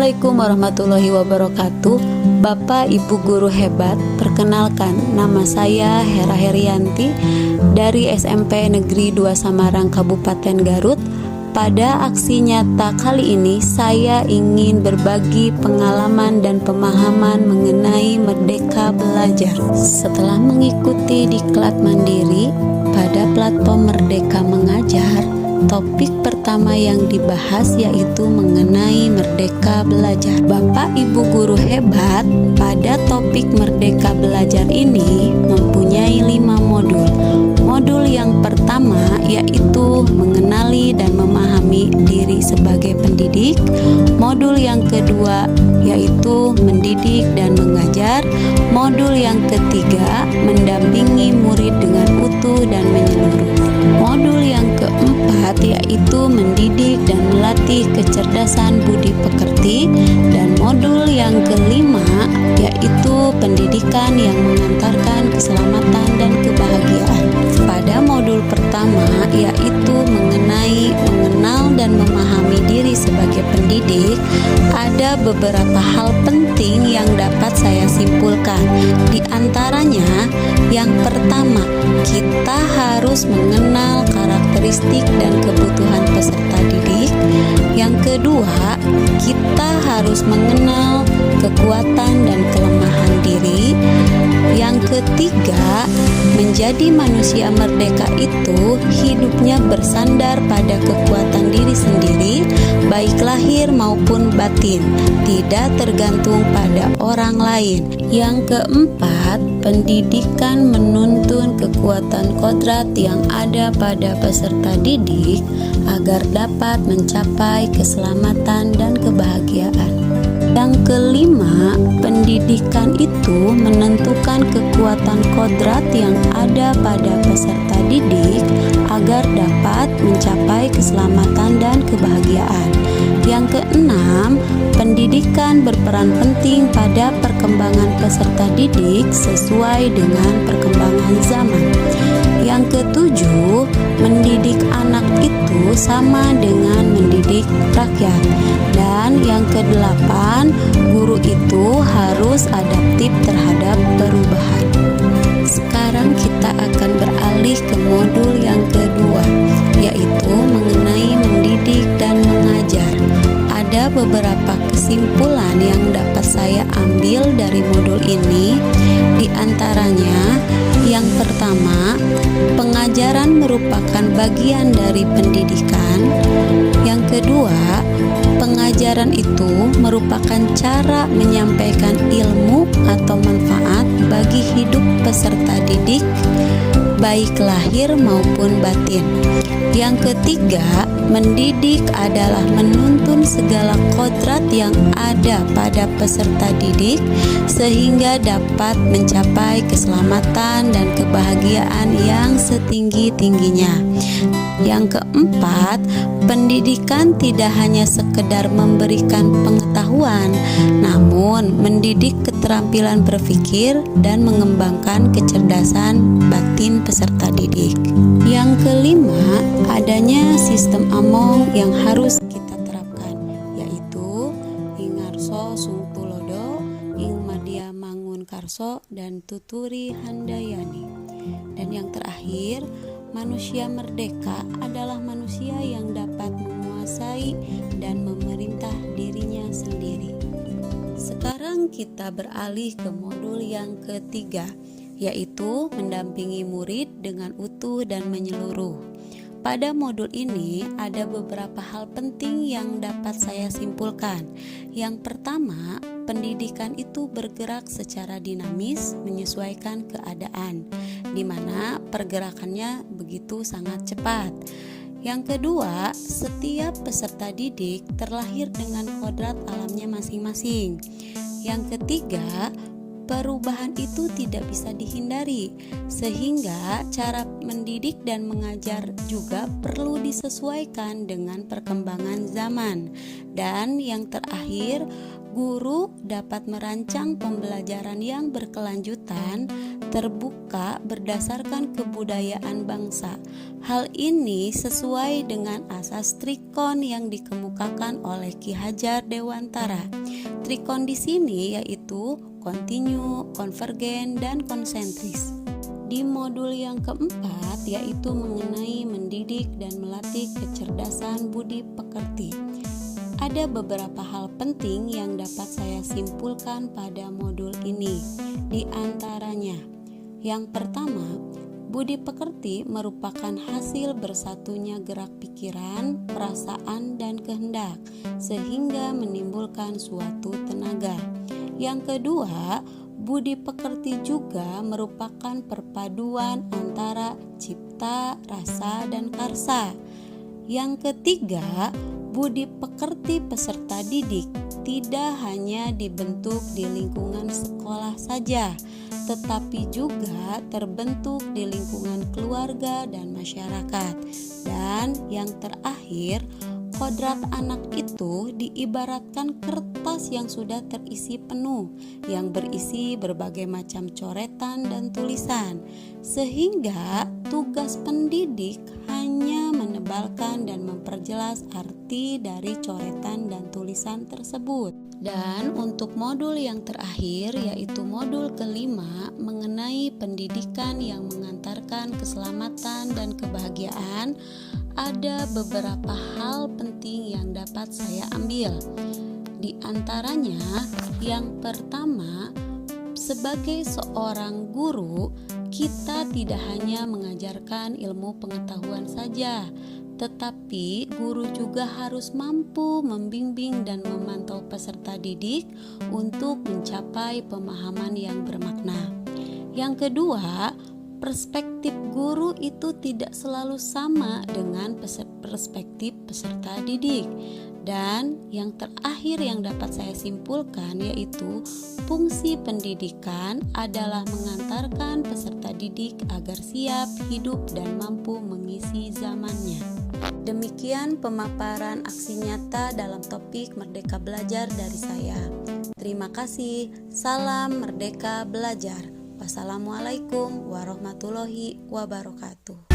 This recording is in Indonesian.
Assalamualaikum warahmatullahi wabarakatuh. Bapak Ibu guru hebat, perkenalkan nama saya Hera Herianti dari SMP Negeri 2 Samarang Kabupaten Garut. Pada aksi nyata kali ini saya ingin berbagi pengalaman dan pemahaman mengenai Merdeka Belajar. Setelah mengikuti diklat mandiri pada platform Merdeka Mengajar, topik pertama yang dibahas yaitu mengenai Merdeka Belajar. Bapak Ibu guru hebat, pada topik Merdeka Belajar ini mempunyai 5 modul. Modul yang pertama yaitu mengenali dan memahami diri sebagai pendidik. Modul yang kedua yaitu mendidik dan mengajar. Modul yang ketiga mendampingi murid dengan utuh dan menyeluruh. Modul yang keempat yaitu mendidik dan melatih kecerdasan budi pekerti. Dan modul yang kelima yaitu pendidikan yang mengantarkan keselamatan dan kebahagiaan. Pada modul pertama yaitu mengenal dan memahami diri sebagai pendidik, ada beberapa hal penting yang dapat saya simpulkan. Di antaranya, yang pertama, kita harus mengenal karakteristik dan kebutuhan peserta didik. Yang kedua, kita harus mengenal kekuatan dan kelemahan diri. Yang ketiga, menjadi manusia merdeka itu hidupnya bersandar pada kekuatan diri sendiri, baik lahir maupun batin, tidak tergantung pada orang lain. Yang keempat, pendidikan menuntun kekuatan kodrat yang ada pada peserta didik agar dapat mencapai keselamatan dan kebahagiaan. Yang kelima, pendidikan itu menentukan kekuatan kodrat yang ada pada peserta didik agar dapat mencapai keselamatan dan kebahagiaan. Yang keenam, pendidikan berperan penting pada perkembangan peserta didik sesuai dengan perkembangan zaman. Yang ketujuh, mendidik anak itu sama dengan mendidik rakyat. Dan yang kedelapan, guru itu harus adaptif terhadap perubahan. Sekarang kita akan beralih ke modul yang kedua, yaitu mengenai mendidik dan mengajar. Ada beberapa kesimpulan yang dapat saya ambil dari modul ini. Di antaranya, yang pertama, pengajaran merupakan bagian dari pendidikan. Yang kedua, pengajaran itu merupakan cara menyampaikan ilmu atau manfaat bagi hidup peserta didik, baik lahir maupun batin. Yang ketiga, mendidik adalah menuntun segala kodrat yang ada pada peserta didik sehingga dapat mencapai keselamatan dan kebahagiaan yang setinggi-tingginya. Yang keempat, pendidikan tidak hanya sekedar memberikan pengetahuan, namun mendidik keterampilan berpikir dan mengembangkan kecerdasan batin peserta didik. Yang kelima, adanya sistem among yang harus kita terapkan, yaitu Ingarso Sungtulodo, Ingmadia Mangun Karso, dan Tuturi Handayani. Dan yang terakhir, manusia merdeka adalah manusia yang dapat menguasai dan memerintah dirinya sendiri. Sekarang kita beralih ke modul yang ketiga, yaitu mendampingi murid dengan utuh dan menyeluruh. Pada modul ini ada beberapa hal penting yang dapat saya simpulkan. Yang pertama, pendidikan itu bergerak secara dinamis menyesuaikan keadaan, di mana pergerakannya begitu sangat cepat. Yang kedua, setiap peserta didik terlahir dengan kodrat alamnya masing-masing. Yang ketiga, perubahan itu tidak bisa dihindari, sehingga cara mendidik dan mengajar juga perlu disesuaikan dengan perkembangan zaman. Dan yang terakhir, Guru dapat merancang pembelajaran yang berkelanjutan, terbuka berdasarkan kebudayaan bangsa. Hal ini sesuai dengan asas trikon yang dikemukakan oleh Ki Hajar Dewantara. Trikon di sini yaitu kontinu, konvergen, dan konsentris. Di modul yang keempat yaitu mengenai mendidik dan melatih kecerdasan budi pekerti. Ada beberapa hal penting yang dapat saya simpulkan pada modul ini. Di antaranya, yang pertama, budi pekerti merupakan hasil bersatunya gerak pikiran, perasaan, dan kehendak, sehingga menimbulkan suatu tenaga. Yang kedua, budi pekerti juga merupakan perpaduan antara cipta, rasa, dan karsa. Yang ketiga, budi pekerti peserta didik tidak hanya dibentuk di lingkungan sekolah saja, tetapi juga terbentuk di lingkungan keluarga dan masyarakat. Dan yang terakhir, kodrat anak itu diibaratkan kertas yang sudah terisi penuh, yang berisi berbagai macam coretan dan tulisan, sehingga tugas pendidik hanya menebalkan dan memperjelas arti dari coretan dan tulisan tersebut. Dan untuk modul yang terakhir yaitu modul kelima mengenai pendidikan yang mengantarkan keselamatan dan kebahagiaan, ada beberapa hal penting yang dapat saya ambil. Di antaranya, yang pertama, sebagai seorang guru, kita tidak hanya mengajarkan ilmu pengetahuan saja, tetapi guru juga harus mampu membimbing dan memantau peserta didik untuk mencapai pemahaman yang bermakna. Yang kedua, perspektif guru itu tidak selalu sama dengan perspektif peserta didik. Dan yang terakhir yang dapat saya simpulkan yaitu fungsi pendidikan adalah mengantarkan peserta didik agar siap hidup dan mampu mengisi zamannya. Demikian pemaparan aksi nyata dalam topik Merdeka Belajar dari saya. Terima kasih. Salam Merdeka Belajar. Wassalamualaikum warahmatullahi wabarakatuh.